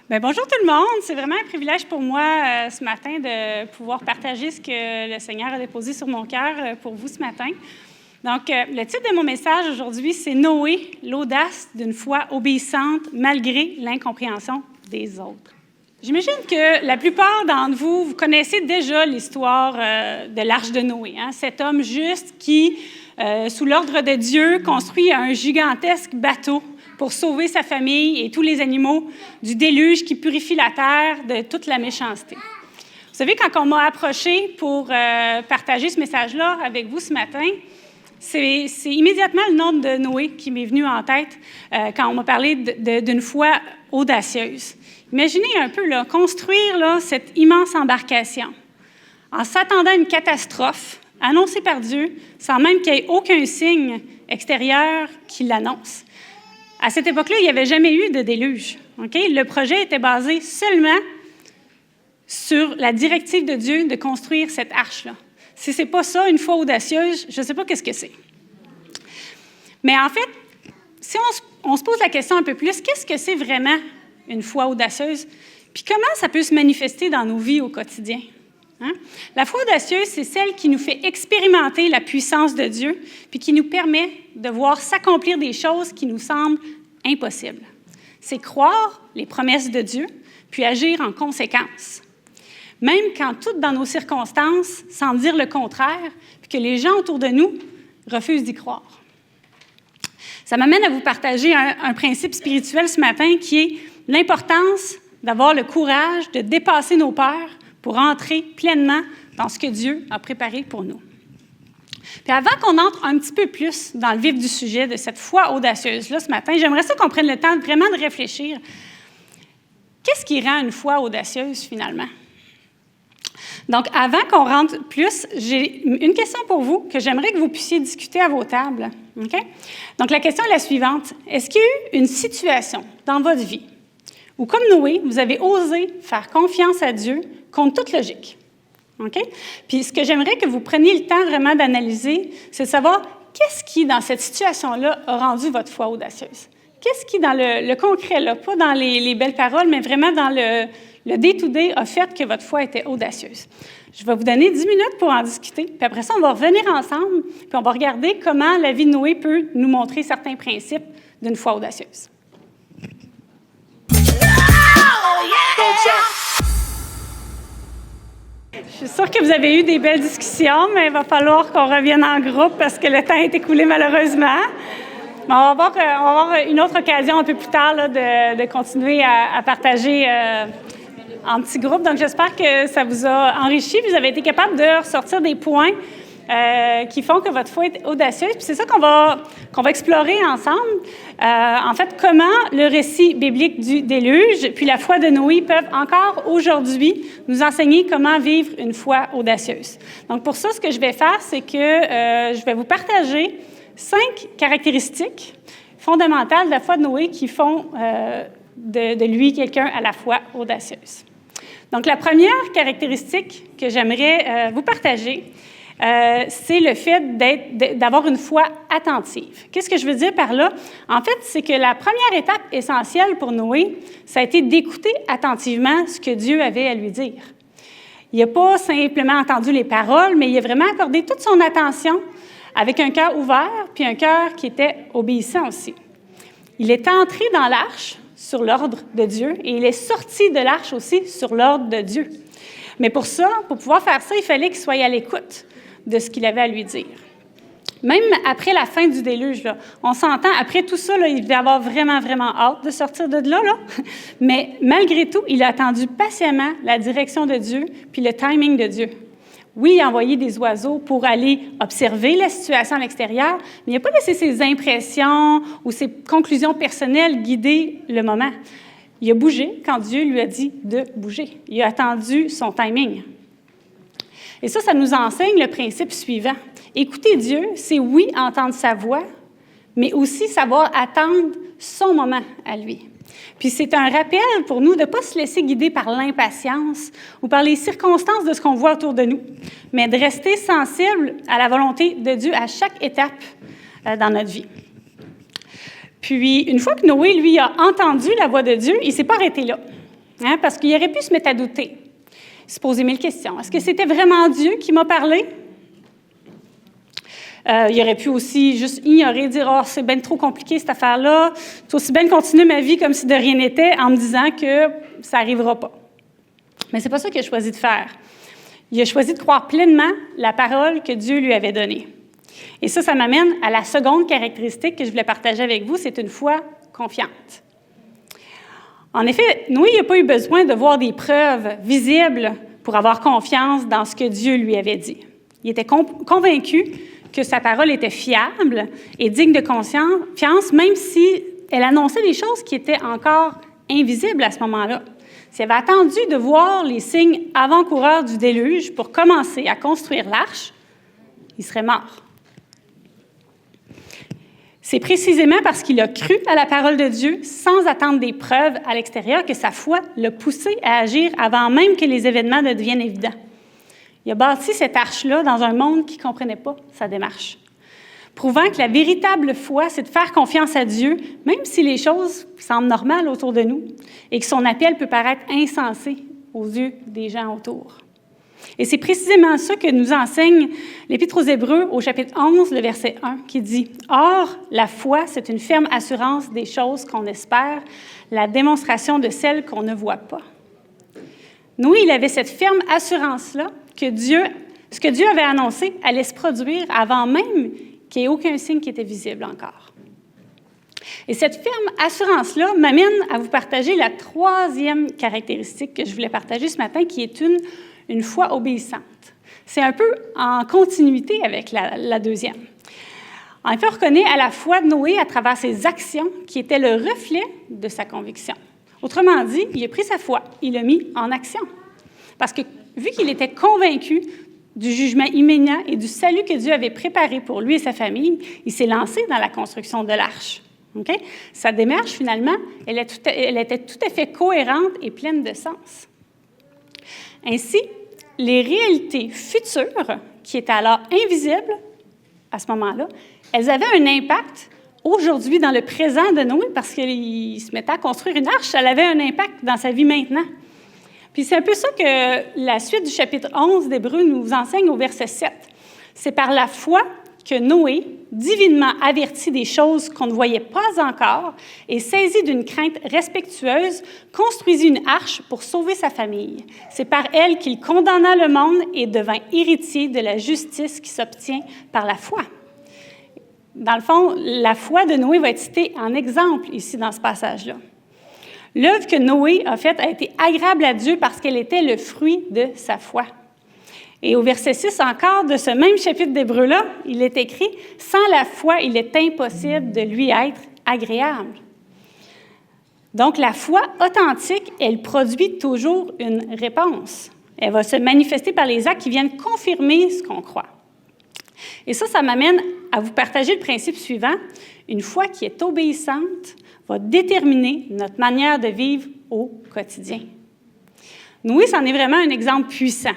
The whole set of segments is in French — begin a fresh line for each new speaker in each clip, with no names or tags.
Bien, bonjour tout le monde. C'est vraiment un privilège pour moi ce matin de pouvoir partager ce que le Seigneur a déposé sur mon cœur pour vous ce matin. Donc, le titre de mon message aujourd'hui, c'est « Noé, l'audace d'une foi obéissante malgré l'incompréhension des autres ». J'imagine que la plupart d'entre vous, vous connaissez déjà l'histoire de l'Arche de Noé, hein? Cet homme juste qui, sous l'ordre de Dieu, construit un gigantesque bateau pour sauver sa famille et tous les animaux du déluge qui purifie la terre de toute la méchanceté. Vous savez, quand on m'a approché pour partager ce message-là avec vous ce matin, c'est immédiatement le nom de Noé qui m'est venu en tête quand on m'a parlé d'une foi audacieuse. Imaginez un peu, là, construire là, cette immense embarcation en s'attendant à une catastrophe annoncée par Dieu sans même qu'il n'y ait aucun signe extérieur qui l'annonce. À cette époque-là, il n'y avait jamais eu de déluge. Okay? Le projet était basé seulement sur la directive de Dieu de construire cette arche-là. Si ce n'est pas ça, une foi audacieuse, je ne sais pas qu'est-ce que c'est. Mais en fait, si on se pose la question un peu plus, qu'est-ce que c'est vraiment une foi audacieuse? Puis comment ça peut se manifester dans nos vies au quotidien? Hein? La foi audacieuse, c'est celle qui nous fait expérimenter la puissance de Dieu, puis qui nous permet de voir s'accomplir des choses qui nous semblent impossibles. C'est croire les promesses de Dieu, puis agir en conséquence. Même quand tout dans nos circonstances semble dire le contraire, puis que les gens autour de nous refusent d'y croire. Ça m'amène à vous partager un principe spirituel ce matin qui est l'importance d'avoir le courage de dépasser nos peurs pour entrer pleinement dans ce que Dieu a préparé pour nous. Puis avant qu'on entre un petit peu plus dans le vif du sujet de cette foi audacieuse-là ce matin, j'aimerais ça qu'on prenne le temps vraiment de réfléchir. Qu'est-ce qui rend une foi audacieuse finalement? Donc, avant qu'on rentre plus, j'ai une question pour vous que j'aimerais que vous puissiez discuter à vos tables. Okay? Donc, la question est la suivante. Est-ce qu'il y a eu une situation dans votre vie où, comme Noé, vous avez osé faire confiance à Dieu contre toute logique? Okay? Puis, ce que j'aimerais que vous preniez le temps vraiment d'analyser, c'est de savoir qu'est-ce qui, dans cette situation-là, a rendu votre foi audacieuse? Qu'est-ce qui, dans le concret, là, pas dans les belles paroles, mais vraiment dans le day-to-day, a fait que votre foi était audacieuse? Je vais vous donner 10 minutes pour en discuter, puis après ça, on va revenir ensemble, puis on va regarder comment la vie de Noé peut nous montrer certains principes d'une foi audacieuse. Je suis sûre que vous avez eu des belles discussions, mais il va falloir qu'on revienne en groupe parce que le temps est écoulé malheureusement. Mais on va avoir une autre occasion un peu plus tard là, de continuer à partager en petits groupes. Donc, j'espère que ça vous a enrichi. Vous avez été capable de ressortir des points qui font que votre foi est audacieuse. Puis c'est ça qu'on va explorer ensemble. En fait, comment le récit biblique du déluge puis la foi de Noé peuvent encore aujourd'hui nous enseigner comment vivre une foi audacieuse. Donc, pour ça, ce que je vais faire, c'est que je vais vous partager 5 caractéristiques fondamentales de la foi de Noé qui font de lui quelqu'un à la fois audacieuse. Donc, la première caractéristique que j'aimerais vous partager, c'est le fait d'avoir une foi attentive. Qu'est-ce que je veux dire par là? En fait, c'est que la première étape essentielle pour Noé, ça a été d'écouter attentivement ce que Dieu avait à lui dire. Il n'a pas simplement entendu les paroles, mais il a vraiment accordé toute son attention avec un cœur ouvert, puis un cœur qui était obéissant aussi. Il est entré dans l'arche sur l'ordre de Dieu et il est sorti de l'arche aussi sur l'ordre de Dieu. Mais pour ça, pour pouvoir faire ça, il fallait qu'il soit à l'écoute de ce qu'il avait à lui dire. Même après la fin du déluge, là, on s'entend, après tout ça, là, il devait avoir vraiment, vraiment hâte de sortir de là, là. Mais malgré tout, il a attendu patiemment la direction de Dieu puis le timing de Dieu. Oui, il a envoyé des oiseaux pour aller observer la situation à l'extérieur, mais il n'a pas laissé ses impressions ou ses conclusions personnelles guider le moment. Il a bougé quand Dieu lui a dit de bouger. Il a attendu son timing. Et ça nous enseigne le principe suivant. Écouter Dieu, c'est oui, entendre sa voix, mais aussi savoir attendre son moment à lui. Puis c'est un rappel pour nous de ne pas se laisser guider par l'impatience ou par les circonstances de ce qu'on voit autour de nous, mais de rester sensible à la volonté de Dieu à chaque étape dans notre vie. Puis, une fois que Noé, lui, a entendu la voix de Dieu, il ne s'est pas arrêté là, parce qu'il aurait pu se mettre à douter, se poser 1000 questions. Est-ce que c'était vraiment Dieu qui m'a parlé? Il aurait pu aussi juste ignorer, dire « Ah, c'est bien trop compliqué cette affaire-là, c'est aussi bien de continuer ma vie comme si de rien n'était en me disant que ça n'arrivera pas. » Mais ce n'est pas ça qu'il a choisi de faire. Il a choisi de croire pleinement la parole que Dieu lui avait donnée. Et ça m'amène à la seconde caractéristique que je voulais partager avec vous, c'est une foi confiante. En effet, Noé n'a pas eu besoin de voir des preuves visibles pour avoir confiance dans ce que Dieu lui avait dit. Il était convaincu que sa parole était fiable et digne de confiance, même si elle annonçait des choses qui étaient encore invisibles à ce moment-là. S'il avait attendu de voir les signes avant-coureurs du déluge pour commencer à construire l'arche, il serait mort. C'est précisément parce qu'il a cru à la parole de Dieu sans attendre des preuves à l'extérieur que sa foi l'a poussé à agir avant même que les événements ne deviennent évidents. Il a bâti cette arche-là dans un monde qui ne comprenait pas sa démarche, prouvant que la véritable foi, c'est de faire confiance à Dieu, même si les choses semblent normales autour de nous et que son appel peut paraître insensé aux yeux des gens autour. Et c'est précisément ça que nous enseigne l'Épître aux Hébreux au chapitre 11, le verset 1, qui dit « Or, la foi, c'est une ferme assurance des choses qu'on espère, la démonstration de celles qu'on ne voit pas. » Noé, il avait cette ferme assurance-là que ce que Dieu avait annoncé allait se produire avant même qu'il n'y ait aucun signe qui était visible encore. Et cette ferme assurance-là m'amène à vous partager la troisième caractéristique que je voulais partager ce matin, qui est une foi obéissante. C'est un peu en continuité avec la deuxième. En fait, on reconnaît à la foi de Noé à travers ses actions qui étaient le reflet de sa conviction. Autrement dit, il a pris sa foi, il l'a mis en action. Parce que vu qu'il était convaincu du jugement immédiat et du salut que Dieu avait préparé pour lui et sa famille, il s'est lancé dans la construction de l'arche. Okay? Sa démarche, finalement, elle était tout à fait cohérente et pleine de sens. Ainsi, les réalités futures, qui étaient alors invisibles à ce moment-là, elles avaient un impact aujourd'hui dans le présent de Noé, parce qu'il se mettait à construire une arche, ça avait un impact dans sa vie maintenant. Puis c'est un peu ça que la suite du chapitre 11 d'Hébreux nous enseigne au verset 7. C'est par la foi que Noé, divinement averti des choses qu'on ne voyait pas encore et saisi d'une crainte respectueuse, construisit une arche pour sauver sa famille. C'est par elle qu'il condamna le monde et devint héritier de la justice qui s'obtient par la foi. Dans le fond, la foi de Noé va être citée en exemple ici dans ce passage-là. L'œuvre que Noé a faite a été agréable à Dieu parce qu'elle était le fruit de sa foi. Et au verset 6 encore de ce même chapitre d'Hébreux-là, il est écrit « Sans la foi, il est impossible de lui être agréable. » Donc, la foi authentique, elle produit toujours une réponse. Elle va se manifester par les actes qui viennent confirmer ce qu'on croit. Et ça m'amène à vous partager le principe suivant. Une foi qui est obéissante va déterminer notre manière de vivre au quotidien. Noé, c'en est vraiment un exemple puissant.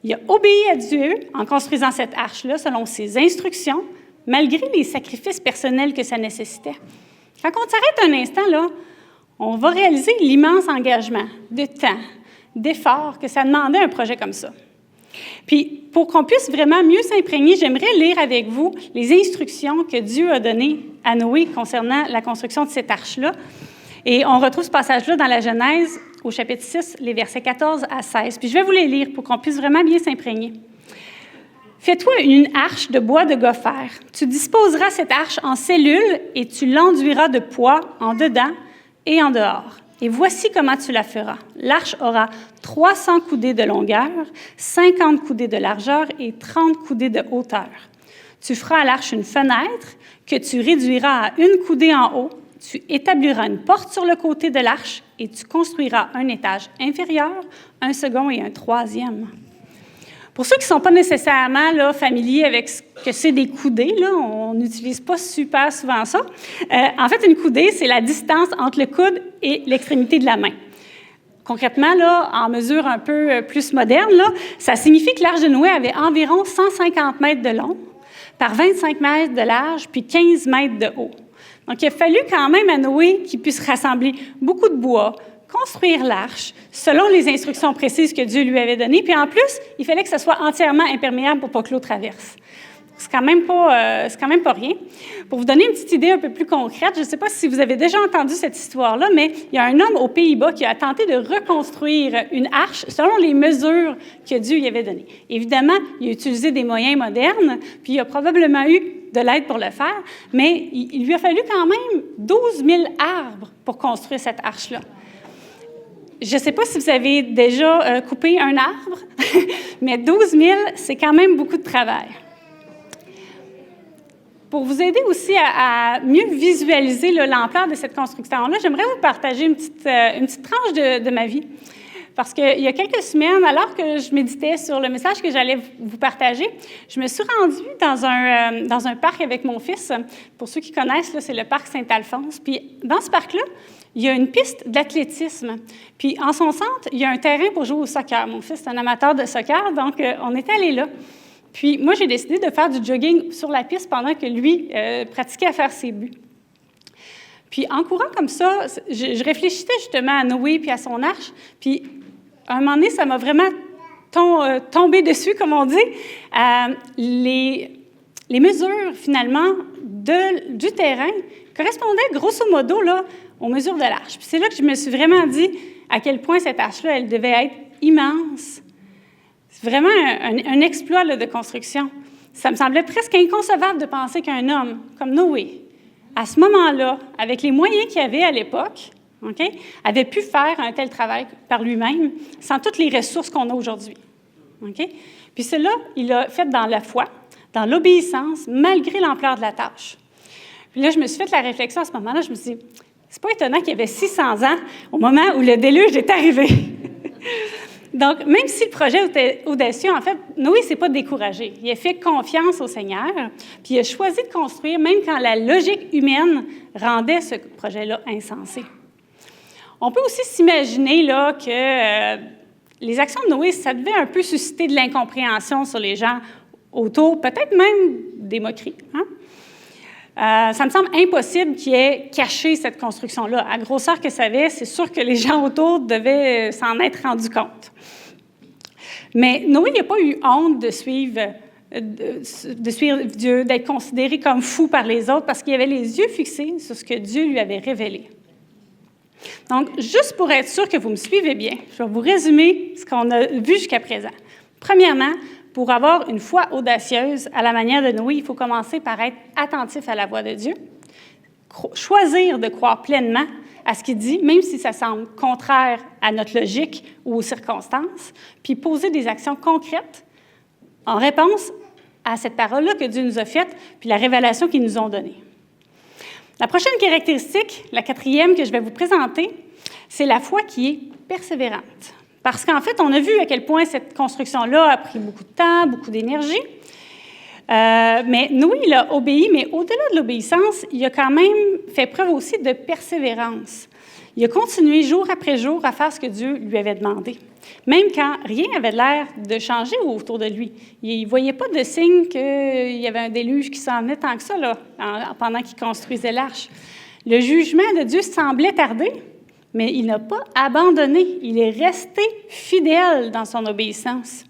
Il a obéi à Dieu en construisant cette arche-là selon ses instructions, malgré les sacrifices personnels que ça nécessitait. Quand on s'arrête un instant, là, on va réaliser l'immense engagement de temps, d'effort que ça demandait un projet comme ça. Puis, pour qu'on puisse vraiment mieux s'imprégner, j'aimerais lire avec vous les instructions que Dieu a données à Noé concernant la construction de cette arche-là. Et on retrouve ce passage-là dans la Genèse, au chapitre 6, les versets 14 à 16. Puis je vais vous les lire pour qu'on puisse vraiment bien s'imprégner. « Fais-toi une arche de bois de gopher. Tu disposeras cette arche en cellules et tu l'enduiras de poids en dedans et en dehors. Et voici comment tu la feras. L'arche aura 300 coudées de longueur, 50 coudées de largeur et 30 coudées de hauteur. Tu feras à l'arche une fenêtre que tu réduiras à 1 coudée en haut. Tu établiras une porte sur le côté de l'arche et tu construiras un étage inférieur, un second et un troisième. » Pour ceux qui ne sont pas nécessairement là, familiers avec ce que c'est des coudées, là, on n'utilise pas super souvent ça. En fait, une coudée, c'est la distance entre le coude et l'extrémité de la main. Concrètement, là, en mesure un peu plus moderne, là, ça signifie que l'Arche de Noé avait environ 150 mètres de long, par 25 mètres de large, puis 15 mètres de haut. Donc, il a fallu quand même à Noé qu'il puisse rassembler beaucoup de bois, construire l'arche, selon les instructions précises que Dieu lui avait données. Puis en plus, il fallait que ça soit entièrement imperméable pour pas que l'eau traverse. C'est quand même pas rien. Pour vous donner une petite idée un peu plus concrète, je ne sais pas si vous avez déjà entendu cette histoire-là, mais il y a un homme aux Pays-Bas qui a tenté de reconstruire une arche selon les mesures que Dieu lui avait données. Évidemment, il a utilisé des moyens modernes, puis il a probablement eu de l'aide pour le faire, mais il lui a fallu quand même 12 000 arbres pour construire cette arche-là. Je ne sais pas si vous avez déjà coupé un arbre, mais 12 000, c'est quand même beaucoup de travail. Pour vous aider aussi à mieux visualiser l'ampleur de cette construction-là, j'aimerais vous partager une petite tranche de ma vie. Parce qu'il y a quelques semaines, alors que je méditais sur le message que j'allais vous partager, je me suis rendue dans un parc avec mon fils. Pour ceux qui connaissent, là, c'est le parc Saint-Alphonse. Puis dans ce parc-là, il y a une piste d'athlétisme. Puis en son centre, il y a un terrain pour jouer au soccer. Mon fils est un amateur de soccer, donc on est allé là. Puis moi, j'ai décidé de faire du jogging sur la piste pendant que lui pratiquait à faire ses buts. Puis en courant comme ça, je réfléchissais justement à Noé puis à son arche. Puis à un moment donné, ça m'a vraiment tombé dessus, comme on dit. Les mesures, finalement, du terrain correspondaient grosso modo là, aux mesures de l'arche. Puis c'est là que je me suis vraiment dit à quel point cette arche-là, elle devait être immense. C'est vraiment un exploit là, de construction. Ça me semblait presque inconcevable de penser qu'un homme comme Noé, à ce moment-là, avec les moyens qu'il avait à l'époque, okay, avait pu faire un tel travail par lui-même sans toutes les ressources qu'on a aujourd'hui. Okay? Puis cela, il l'a fait dans la foi, dans l'obéissance, malgré l'ampleur de la tâche. Puis là, je me suis fait la réflexion à ce moment-là, je me suis dit, c'est pas étonnant qu'il y avait 600 ans au moment où le déluge est arrivé. Donc, même si le projet était audacieux, en fait, Noé ne s'est pas découragé. Il a fait confiance au Seigneur, puis il a choisi de construire, même quand la logique humaine rendait ce projet-là insensé. On peut aussi s'imaginer là, que les actions de Noé, ça devait un peu susciter de l'incompréhension sur les gens autour, peut-être même des moqueries. Ça me semble impossible qu'il ait caché cette construction-là. À grosseur que ça avait, c'est sûr que les gens autour devaient s'en être rendus compte. Mais Noé n'a pas eu honte de suivre Dieu, d'être considéré comme fou par les autres parce qu'il avait les yeux fixés sur ce que Dieu lui avait révélé. Donc, juste pour être sûr que vous me suivez bien, je vais vous résumer ce qu'on a vu jusqu'à présent. Premièrement, pour avoir une foi audacieuse à la manière de Noé, il faut commencer par être attentif à la voix de Dieu, choisir de croire pleinement à ce qu'il dit, même si ça semble contraire à notre logique ou aux circonstances, puis poser des actions concrètes en réponse à cette parole-là que Dieu nous a faite, puis la révélation qu'ils nous ont donnée. La prochaine caractéristique, la quatrième que je vais vous présenter, c'est la foi qui est persévérante. Parce qu'en fait, on a vu à quel point cette construction-là a pris beaucoup de temps, beaucoup d'énergie. Mais Noé, il a obéi, mais au-delà de l'obéissance, il a quand même fait preuve aussi de persévérance. Il a continué jour après jour à faire ce que Dieu lui avait demandé, même quand rien n'avait l'air de changer autour de lui. Il ne voyait pas de signe qu'il y avait un déluge qui s'en venait tant que ça là, pendant qu'il construisait l'arche. Le jugement de Dieu semblait tarder, mais il n'a pas abandonné. Il est resté fidèle dans son obéissance.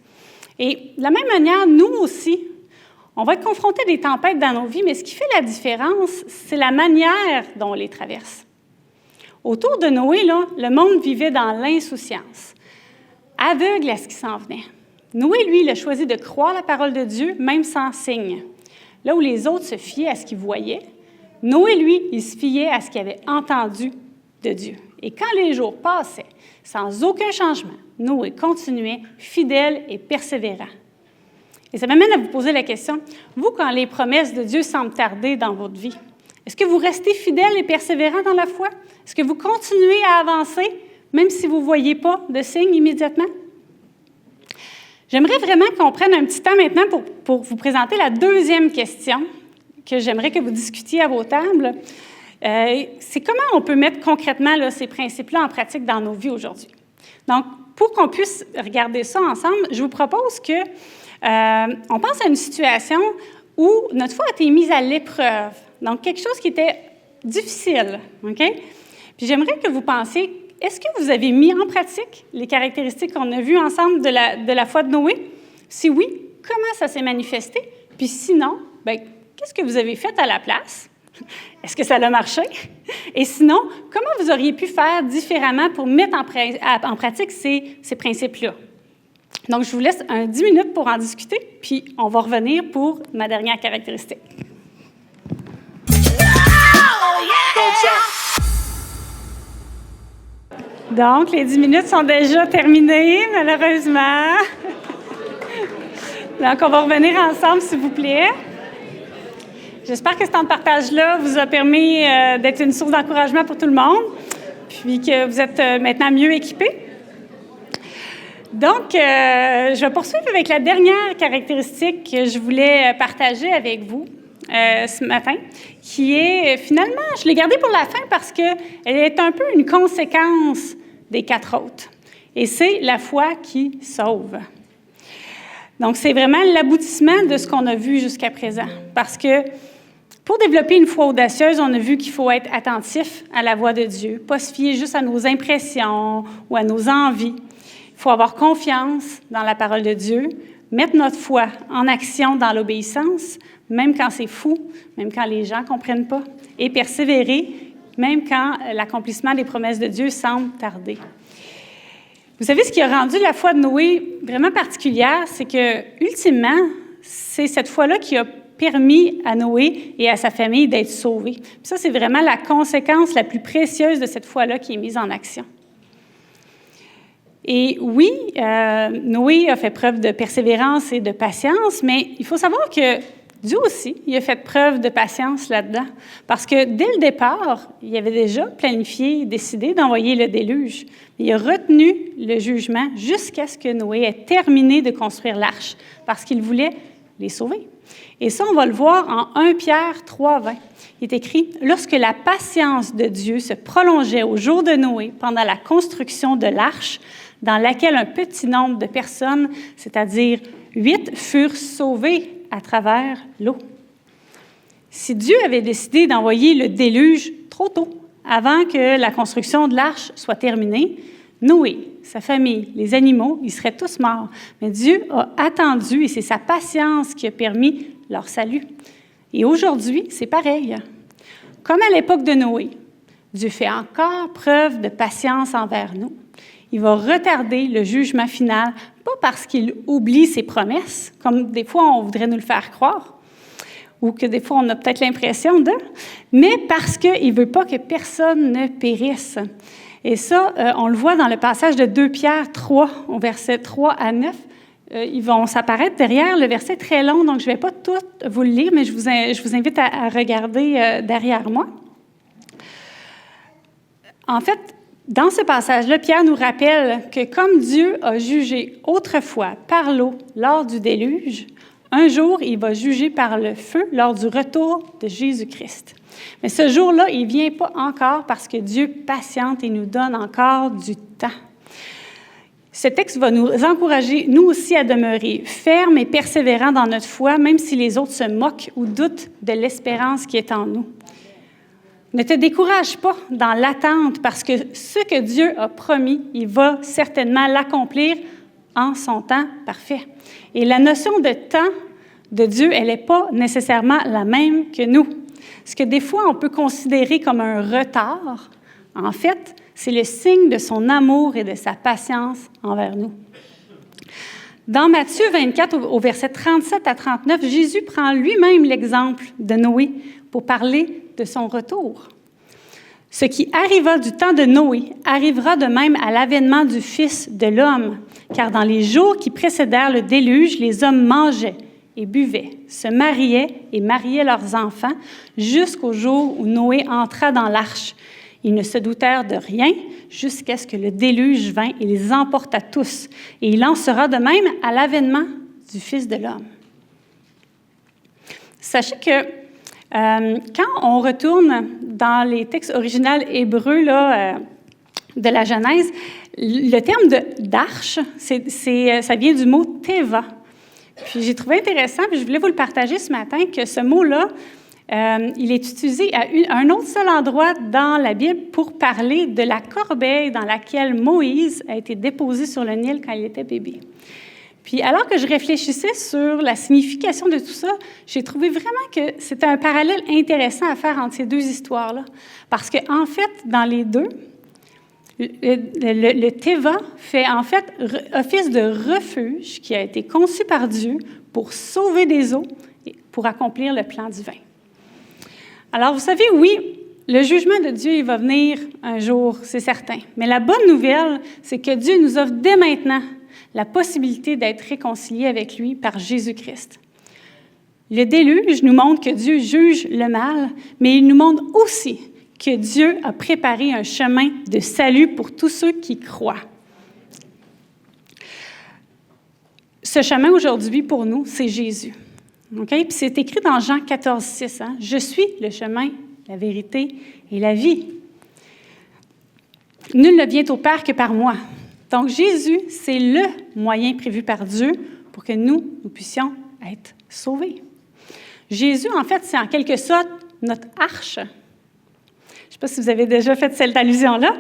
Et de la même manière, nous aussi, on va être confrontés à des tempêtes dans nos vies, mais ce qui fait la différence, c'est la manière dont on les traverse. Autour de Noé, là, le monde vivait dans l'insouciance, aveugle à ce qui s'en venait. Noé, lui, il a choisi de croire la parole de Dieu, même sans signe. Là où les autres se fiaient à ce qu'ils voyaient, Noé, lui, il se fiait à ce qu'il avait entendu de Dieu. Et quand les jours passaient, sans aucun changement, Noé continuait fidèle et persévérant. Et ça m'amène à vous poser la question, vous, quand les promesses de Dieu semblent tarder dans votre vie, Est-ce que vous restez fidèle et persévérant dans la foi? Est-ce que vous continuez à avancer, même si vous ne voyez pas de signes immédiatement? J'aimerais vraiment qu'on prenne un petit temps maintenant pour vous présenter la deuxième question que j'aimerais que vous discutiez à vos tables. C'est comment on peut mettre concrètement là, ces principes-là en pratique dans nos vies aujourd'hui. Donc, pour qu'on puisse regarder ça ensemble, je vous propose qu'on pense à une situation où notre foi a été mise à l'épreuve. Donc, quelque chose qui était difficile, OK? Puis j'aimerais que vous pensiez, est-ce que vous avez mis en pratique les caractéristiques qu'on a vues ensemble de la foi de Noé? Si oui, comment ça s'est manifesté? Puis sinon, bien, qu'est-ce que vous avez fait à la place? Est-ce que ça a marché? Et sinon, comment vous auriez pu faire différemment pour mettre en pratique ces principes-là? Donc, je vous laisse 10 minutes pour en discuter, puis on va revenir pour ma dernière caractéristique. Donc, les 10 minutes sont déjà terminées, malheureusement. Donc, on va revenir ensemble, s'il vous plaît. J'espère que ce temps de partage-là vous a permis d'être une source d'encouragement pour tout le monde, puis que vous êtes maintenant mieux équipés. Donc, je vais poursuivre avec la dernière caractéristique que je voulais partager avec vous ce matin, qui est finalement, je l'ai gardée pour la fin parce qu'elle est un peu une conséquence des 4 autres. Et c'est la foi qui sauve. Donc, c'est vraiment l'aboutissement de ce qu'on a vu jusqu'à présent. Parce que pour développer une foi audacieuse, on a vu qu'il faut être attentif à la voix de Dieu, pas se fier juste à nos impressions ou à nos envies. Il faut avoir confiance dans la parole de Dieu, mettre notre foi en action dans l'obéissance, même quand c'est fou, même quand les gens ne comprennent pas, et persévérer, même quand l'accomplissement des promesses de Dieu semble tarder. Vous savez, ce qui a rendu la foi de Noé vraiment particulière, c'est que, ultimement, c'est cette foi-là qui a permis à Noé et à sa famille d'être sauvés. Puis ça, c'est vraiment la conséquence la plus précieuse de cette foi-là qui est mise en action. Et oui, Noé a fait preuve de persévérance et de patience, mais il faut savoir que Dieu aussi, il a fait preuve de patience là-dedans, parce que dès le départ, il avait déjà planifié, décidé d'envoyer le déluge. Il a retenu le jugement jusqu'à ce que Noé ait terminé de construire l'arche, parce qu'il voulait les sauver. Et ça, on va le voir en 1 Pierre 3,20. Il est écrit « Lorsque la patience de Dieu se prolongeait au jour de Noé pendant la construction de l'arche, dans laquelle un petit nombre de personnes, c'est-à-dire 8, furent sauvées à travers l'eau. » Si Dieu avait décidé d'envoyer le déluge trop tôt, avant que la construction de l'arche soit terminée, Noé, sa famille, les animaux, ils seraient tous morts. Mais Dieu a attendu et c'est sa patience qui a permis leur salut. Et aujourd'hui, c'est pareil. Comme à l'époque de Noé, Dieu fait encore preuve de patience envers nous. Il va retarder le jugement final, pas parce qu'il oublie ses promesses, comme des fois on voudrait nous le faire croire, ou que des fois on a peut-être l'impression de, mais parce qu'il ne veut pas que personne ne périsse. Et ça, on le voit dans le passage de 2 Pierre 3, au verset 3 à 9. Ils vont s'apparaître derrière, le verset très long, donc je ne vais pas tout vous le lire, mais je vous invite à regarder derrière moi. En fait, dans ce passage-là, Pierre nous rappelle que comme Dieu a jugé autrefois par l'eau lors du déluge, un jour, il va juger par le feu lors du retour de Jésus-Christ. Mais ce jour-là, il ne vient pas encore parce que Dieu patiente et nous donne encore du temps. Ce texte va nous encourager, nous aussi, à demeurer fermes et persévérants dans notre foi, même si les autres se moquent ou doutent de l'espérance qui est en nous. Ne te décourage pas dans l'attente parce que ce que Dieu a promis, il va certainement l'accomplir en son temps parfait. Et la notion de temps de Dieu, elle n'est pas nécessairement la même que nous. Ce que des fois on peut considérer comme un retard, en fait, c'est le signe de son amour et de sa patience envers nous. Dans Matthieu 24, au verset 37 à 39, Jésus prend lui-même l'exemple de Noé pour parler de son retour. Ce qui arriva du temps de Noé arrivera de même à l'avènement du Fils de l'homme, car dans les jours qui précédèrent le déluge, les hommes mangeaient, et buvaient, se mariaient et mariaient leurs enfants jusqu'au jour où Noé entra dans l'arche. Ils ne se doutèrent de rien jusqu'à ce que le déluge vint et les emporta tous. Et il en sera de même à l'avènement du Fils de l'homme. Sachez que quand on retourne dans les textes originaux hébreux de la Genèse, le terme d'arche, ça vient du mot « teva ». Puis j'ai trouvé intéressant, puis je voulais vous le partager ce matin, que ce mot-là, il est utilisé à un autre seul endroit dans la Bible pour parler de la corbeille dans laquelle Moïse a été déposé sur le Nil quand il était bébé. Puis alors que je réfléchissais sur la signification de tout ça, j'ai trouvé vraiment que c'était un parallèle intéressant à faire entre ces deux histoires-là. Parce qu'en fait, dans les deux, le Teva fait en fait office de refuge qui a été conçu par Dieu pour sauver des eaux et pour accomplir le plan divin. Alors, vous savez, oui, le jugement de Dieu, il va venir un jour, c'est certain. Mais la bonne nouvelle, c'est que Dieu nous offre dès maintenant la possibilité d'être réconciliés avec lui par Jésus-Christ. Le déluge nous montre que Dieu juge le mal, mais il nous montre aussi que Dieu a préparé un chemin de salut pour tous ceux qui croient. Ce chemin aujourd'hui pour nous, c'est Jésus. Okay? Puis c'est écrit dans Jean 14, 6. « Je suis le chemin, la vérité et la vie. Nul ne vient au Père que par moi. » Donc Jésus, c'est le moyen prévu par Dieu pour que nous puissions être sauvés. Jésus, en fait, c'est en quelque sorte notre arche. Je ne sais pas si vous avez déjà fait cette allusion-là,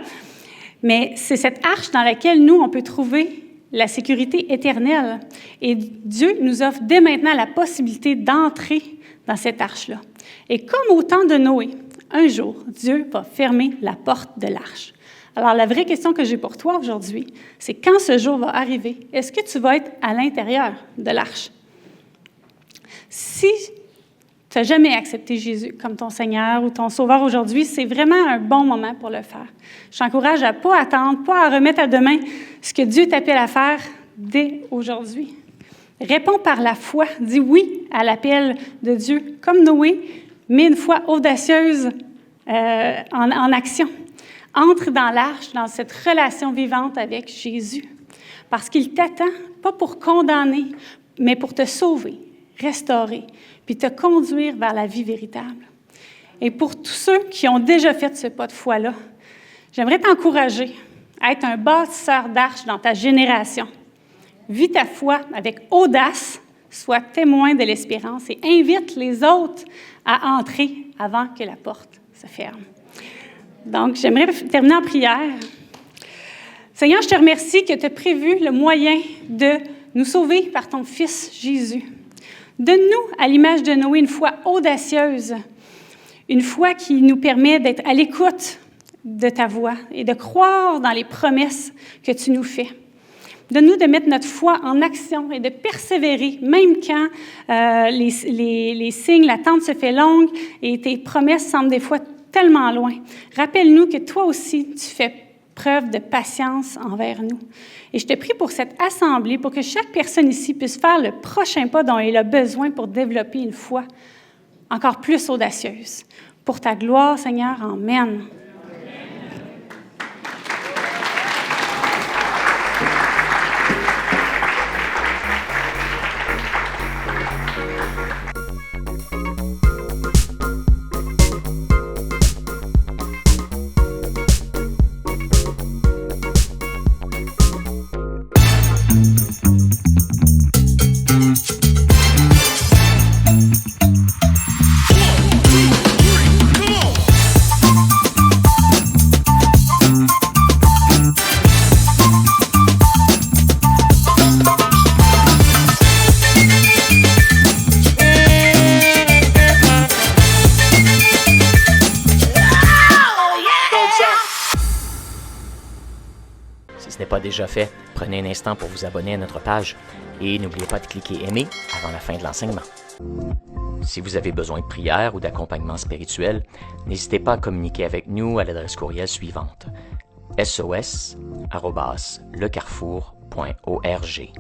mais c'est cette arche dans laquelle nous, on peut trouver la sécurité éternelle. Et Dieu nous offre dès maintenant la possibilité d'entrer dans cette arche-là. Et comme au temps de Noé, un jour, Dieu va fermer la porte de l'arche. Alors, la vraie question que j'ai pour toi aujourd'hui, c'est quand ce jour va arriver, est-ce que tu vas être à l'intérieur de l'arche? Si tu n'as jamais accepté Jésus comme ton Seigneur ou ton Sauveur aujourd'hui, c'est vraiment un bon moment pour le faire. Je t'encourage à ne pas attendre, pas à remettre à demain ce que Dieu t'appelle à faire dès aujourd'hui. Réponds par la foi, dis oui à l'appel de Dieu, comme Noé, mais une foi audacieuse en action. Entre dans l'arche, dans cette relation vivante avec Jésus, parce qu'il t'attend, pas pour condamner, mais pour te sauver, restaurer, puis te conduire vers la vie véritable. Et pour tous ceux qui ont déjà fait ce pas de foi-là, j'aimerais t'encourager à être un bâtisseur d'arche dans ta génération. Vis ta foi avec audace, sois témoin de l'espérance et invite les autres à entrer avant que la porte se ferme. Donc, j'aimerais terminer en prière. Seigneur, je te remercie que tu as prévu le moyen de nous sauver par ton Fils Jésus. Donne-nous, à l'image de Noé, une foi audacieuse, une foi qui nous permet d'être à l'écoute de ta voix et de croire dans les promesses que tu nous fais. Donne-nous de mettre notre foi en action et de persévérer, même quand les signes, l'attente se fait longue et tes promesses semblent des fois tellement loin. Rappelle-nous que toi aussi, tu fais preuve de patience envers nous. Et je te prie pour cette assemblée, pour que chaque personne ici puisse faire le prochain pas dont elle a besoin pour développer une foi encore plus audacieuse. Pour ta gloire, Seigneur, amen.
Pas déjà fait, prenez un instant pour vous abonner à notre page et n'oubliez pas de cliquer aimer avant la fin de l'enseignement. Si vous avez besoin de prière ou d'accompagnement spirituel, n'hésitez pas à communiquer avec nous à l'adresse courriel suivante: sos@lecarrefour.org.